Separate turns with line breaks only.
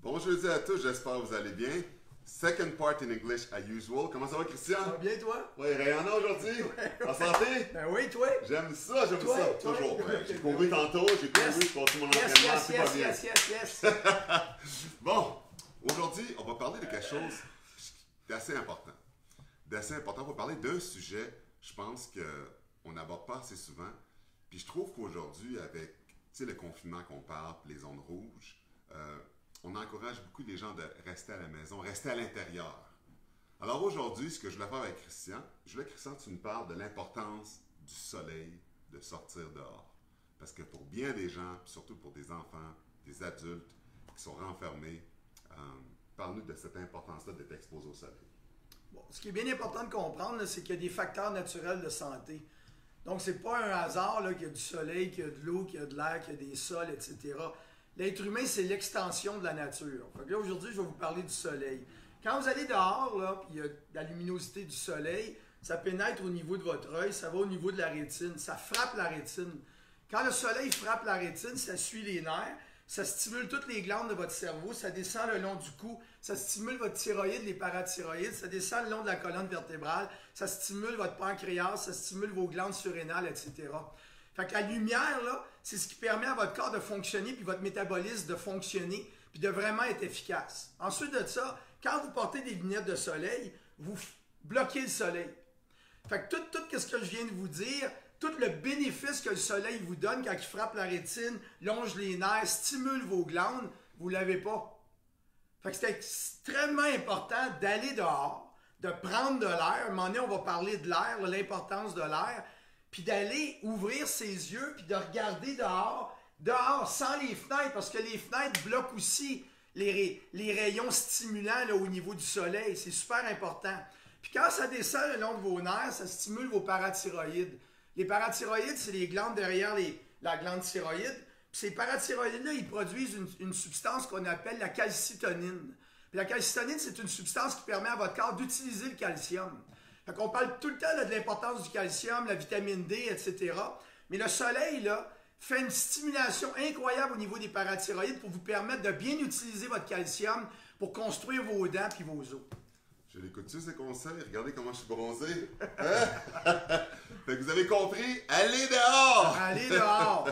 Bon jeudi à tous, j'espère que vous allez bien. Second part in English as usual. Comment ça va, Christian?
Ça va bien, toi?
Oui, rayonnant aujourd'hui.
Ouais.
En santé?
Ben oui, toi?
J'aime ça,
Toi?
toujours. Ouais, j'ai couru
Oui.
tantôt, j'ai couru,
Yes.
je continue mon
Yes,
entraînement,
yes,
tout va
yes,
bien.
yes.
Bon, aujourd'hui, on va parler de quelque chose d'assez important. On va parler d'un sujet, je pense qu'on n'aborde pas assez souvent. Puis je trouve qu'aujourd'hui, avec le confinement qu'on parle, les zones rouges, on encourage beaucoup les gens de rester à la maison, rester à l'intérieur. Alors aujourd'hui, ce que je voulais faire avec Christian, Christian, tu nous parles de l'importance du soleil, de sortir dehors. Parce que pour bien des gens, puis surtout pour des enfants, des adultes qui sont renfermés, parle-nous de cette importance-là d'être exposé au soleil.
Bon, ce qui est bien important de comprendre, là, c'est qu'il y a des facteurs naturels de santé. Donc, c'est pas un hasard là, qu'il y a du soleil, qu'il y a de l'eau, qu'il y a de l'air, qu'il y a des sols, etc. L'être humain, c'est l'extension de la nature. Fait que là, aujourd'hui, je vais vous parler du soleil. Quand vous allez dehors, là, puis il y a de la luminosité du soleil, ça pénètre au niveau de votre œil, ça va au niveau de la rétine, ça frappe la rétine. Quand le soleil frappe la rétine, ça suit les nerfs, ça stimule toutes les glandes de votre cerveau, ça descend le long du cou, ça stimule votre thyroïde, les parathyroïdes, ça descend le long de la colonne vertébrale, ça stimule votre pancréas, ça stimule vos glandes surrénales, etc. Fait que la lumière, là, c'est ce qui permet à votre corps de fonctionner, puis votre métabolisme de fonctionner, puis de vraiment être efficace. Ensuite de ça, quand vous portez des lunettes de soleil, vous bloquez le soleil. Fait que tout ce que je viens de vous dire, tout le bénéfice que le soleil vous donne quand il frappe la rétine, longe les nerfs, stimule vos glandes, vous ne l'avez pas. Fait que c'est extrêmement important d'aller dehors, de prendre de l'air. À un moment donné, on va parler de l'air, l'importance de l'air, puis d'aller ouvrir ses yeux, puis de regarder dehors, sans les fenêtres, parce que les fenêtres bloquent aussi les rayons stimulants là, au niveau du soleil. C'est super important. Puis quand ça descend le long de vos nerfs, ça stimule vos parathyroïdes. Les parathyroïdes, c'est les glandes derrière la glande thyroïde. Puis ces parathyroïdes-là, ils produisent une substance qu'on appelle la calcitonine. Puis la calcitonine, c'est une substance qui permet à votre corps d'utiliser le calcium. Fait qu'on parle tout le temps là, de l'importance du calcium, la vitamine D, etc. Mais le soleil, là, fait une stimulation incroyable au niveau des parathyroïdes pour vous permettre de bien utiliser votre calcium pour construire vos dents et vos os.
Je l'écoute-tu ces conseils? Regardez comment je suis bronzé. Hein? Fait que vous avez compris, allez dehors!
Allez dehors!